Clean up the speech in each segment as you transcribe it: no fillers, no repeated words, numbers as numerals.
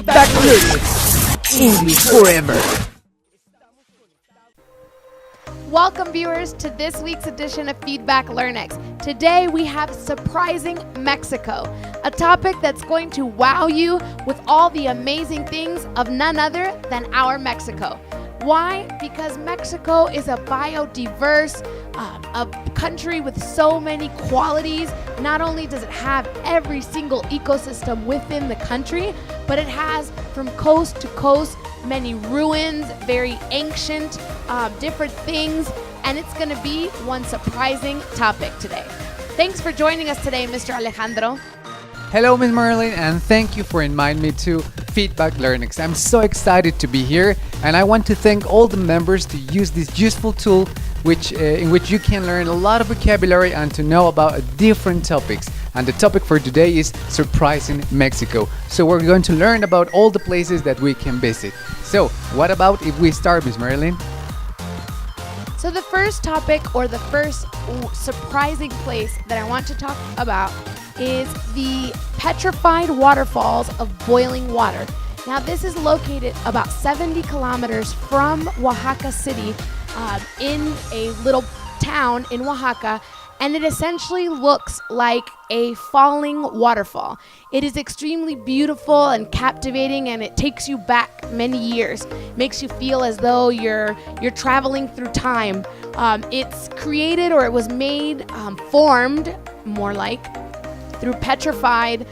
Feedback Learnex. English forever. Welcome, viewers, to this week's edition of Feedback Learnex. Today we have surprising Mexico, a topic that's going to wow you with all the amazing things of none other than our Mexico. Why? Because Mexico is a biodiverse a country with so many qualities. Not only does it have every single ecosystem within the country, but it has from coast to coast many ruins, very ancient, different things, and it's going to be one surprising topic today. Thanks for joining us today, Mr. Alejandro. Hello, Ms. Marilyn, and thank you for inviting me to Feedback Learnex. I'm so excited to be here, and I want to thank all the members to use this useful tool in which you can learn a lot of vocabulary and to know about different topics. And the topic for today is surprising Mexico. So we're going to learn about all the places that we can visit. So what about if we start, Ms. Marilyn? So the first topic, or the first surprising place that I want to talk about, is the petrified waterfalls of boiling water. Now, this is located about 70 kilometers from Oaxaca City, in a little town in Oaxaca, and it essentially looks like a falling waterfall. It is extremely beautiful and captivating, and it takes you back many years. Makes you feel as though you're traveling through time. It's created, or it was made, formed more like, through petrified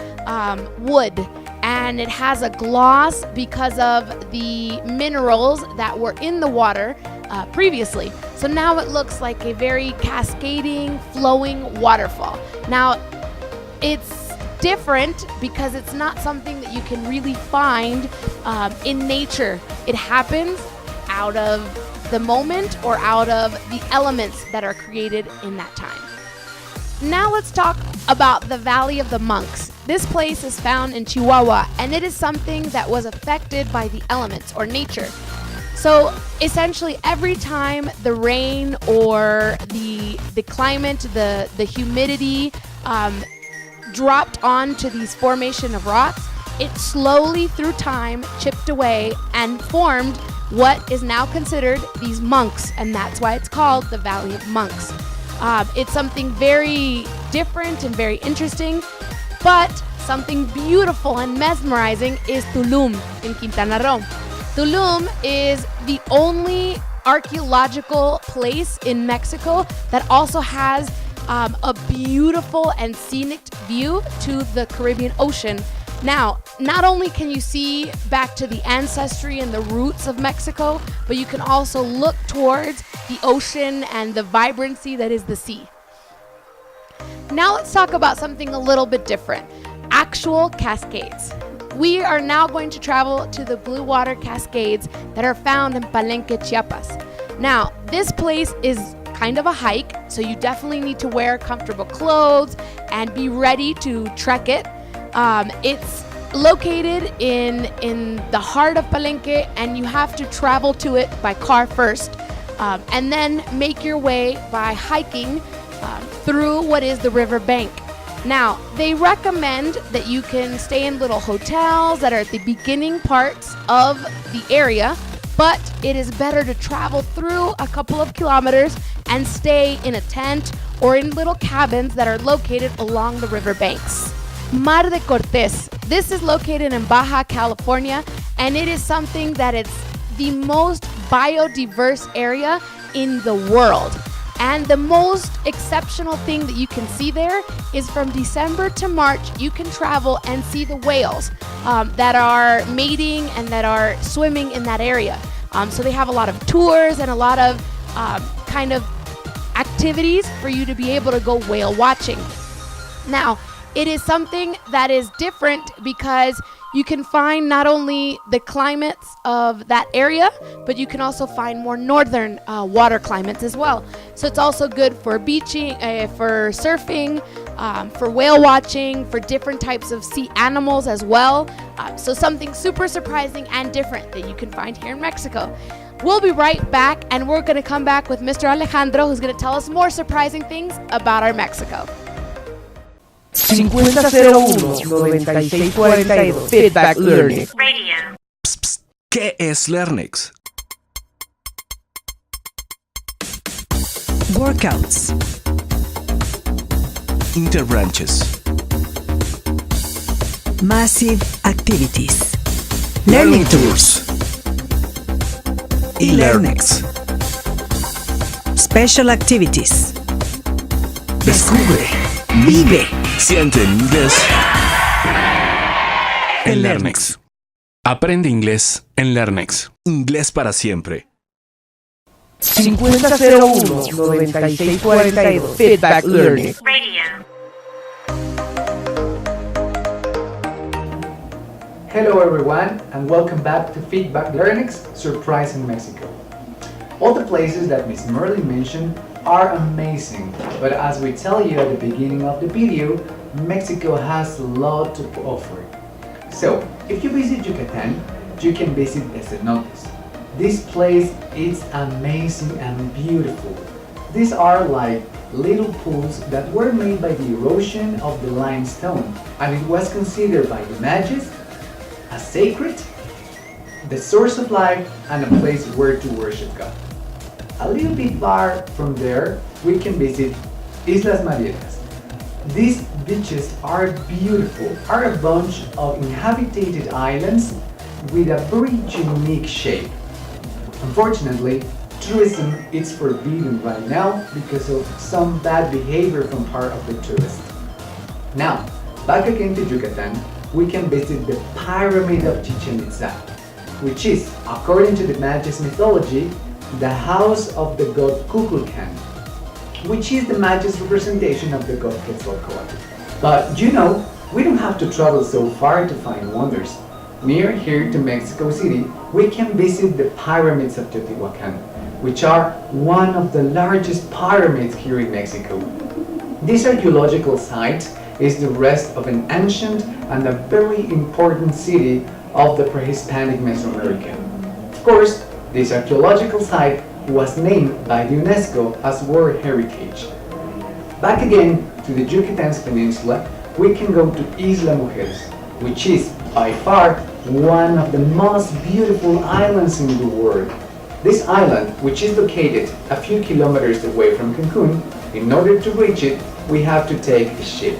wood, and it has a gloss because of the minerals that were in the water previously. So now it looks like a very cascading, flowing waterfall. Now, it's different because it's not something that you can really find in nature. It happens out of the moment or out of the elements that are created in that time. Now let's talk about the Valley of the Monks. This place is found in Chihuahua, and it is something that was affected by the elements or nature. So essentially, every time the rain or the climate, the humidity dropped onto these formation of rocks, it slowly through time chipped away and formed what is now considered these monks, and that's why it's called the Valley of Monks. It's something very different and very interesting, but something beautiful and mesmerizing is Tulum in Quintana Roo. Tulum is the only archaeological place in Mexico that also has a beautiful and scenic view to the Caribbean Ocean. Now, not only can you see back to the ancestry and the roots of Mexico, but you can also look towards the ocean and the vibrancy that is the sea. Now let's talk about something a little bit different. Actual cascades. We are now going to travel to the Blue Water Cascades that are found in Palenque, Chiapas. Now, this place is kind of a hike, so you definitely need to wear comfortable clothes and be ready to trek it. It's located in the heart of Palenque, and you have to travel to it by car first, and then make your way by hiking through what is the river bank. Now, they recommend that you can stay in little hotels that are at the beginning parts of the area, but it is better to travel through a couple of kilometers and stay in a tent or in little cabins that are located along the river banks. Mar de Cortés. This is located in Baja California, and it is something that it's the most biodiverse area in the world. And the most exceptional thing that you can see there is from December to March, you can travel and see the whales that are mating and that are swimming in that area. So they have a lot of tours and a lot of kind of activities for you to be able to go whale watching. Now, it is something that is different because you can find not only the climates of that area, but you can also find more northern water climates as well. So it's also good for beaching, for surfing, for whale watching, for different types of sea animals as well. So something super surprising and different that you can find here in Mexico. We'll be right back, and we're going to come back with Mr. Alejandro, who's going to tell us more surprising things about our Mexico. 5001-9642 Feedback Learning. Radio. ¿Qué es Learnex? Workouts. Interbranches. Massive activities. Learning tours. Learnex. Special activities. Descubre. Vive. Siente en inglés. En Learnex. Aprende inglés en Learnex. Inglés para siempre. 5001-9642 Feedback Learning. Hello everyone, and welcome back to Feedback Learnex Surprise in Mexico. All the places that Miss Merlin mentioned are amazing, but as we tell you at the beginning of the video, Mexico has a lot to offer. So, if you visit Yucatan, you can visit cenotes. This place is amazing and beautiful. These are like little pools that were made by the erosion of the limestone, and it was considered by the Magyes as sacred, the source of life, and a place where to worship God. A little bit far from there, we can visit Islas Marietas. These beaches are beautiful, are a bunch of inhabited islands with a very unique shape. Unfortunately, tourism is forbidden right now because of some bad behavior from part of the tourists. Now, back again to Yucatan, we can visit the Pyramid of Chichen Itza, which is, according to the Magyes mythology, the house of the god Kukulkan, which is the Magyes representation of the god Quetzalcoatl. But you know, we don't have to travel so far to find wonders. Near here to Mexico City, we can visit the pyramids of Teotihuacan, which are one of the largest pyramids here in Mexico. This archaeological site is the rest of an ancient and a very important city of the pre-Hispanic Mesoamerica. Of course, this archaeological site was named by the UNESCO as World Heritage. Back again to the Yucatan's peninsula, we can go to Isla Mujeres, which is by far one of the most beautiful islands in the world. This island, which is located a few kilometers away from Cancun, in order to reach it, we have to take a ship.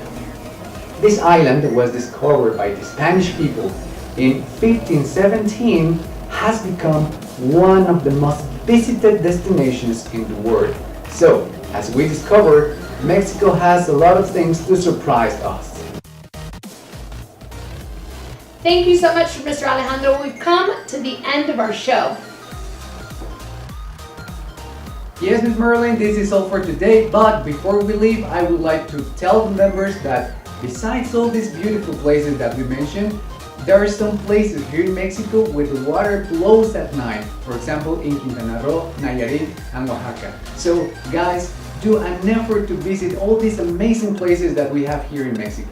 This island was discovered by the Spanish people in 1517, has become one of the most visited destinations in the world. So, as we discovered, Mexico has a lot of things to surprise us. Thank you so much, Mr. Alejandro. We've come to the end of our show. Yes, Ms. Merlin, this is all for today, but before we leave, I would like to tell the members that besides all these beautiful places that we mentioned, there are some places here in Mexico where the water flows at night. For example, in Quintana Roo, Nayarit, and Oaxaca. So, guys, do an effort to visit all these amazing places that we have here in Mexico.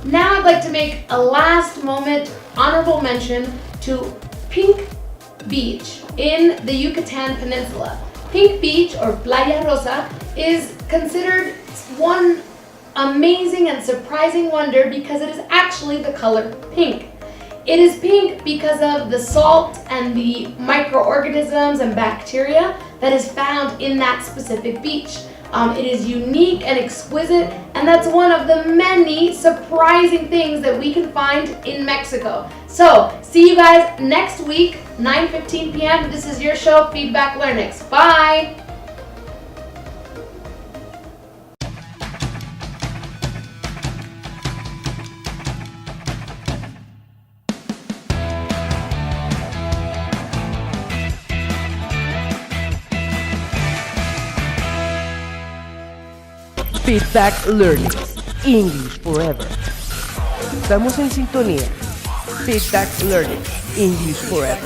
Now I'd like to make a last moment honorable mention to Pink Beach in the Yucatan Peninsula. Pink Beach, or Playa Rosa, is considered one amazing and surprising wonder because it is actually the color pink. It is pink because of the salt and the microorganisms and bacteria that is found in that specific beach. It is unique and exquisite, and that's one of the many surprising things that we can find in Mexico. So, see you guys next week, 9:15 p.m. This is your show, Feedback Learnex. Bye! Feedback Learning. English Forever. Estamos en sintonía. Feedback Learning. English Forever.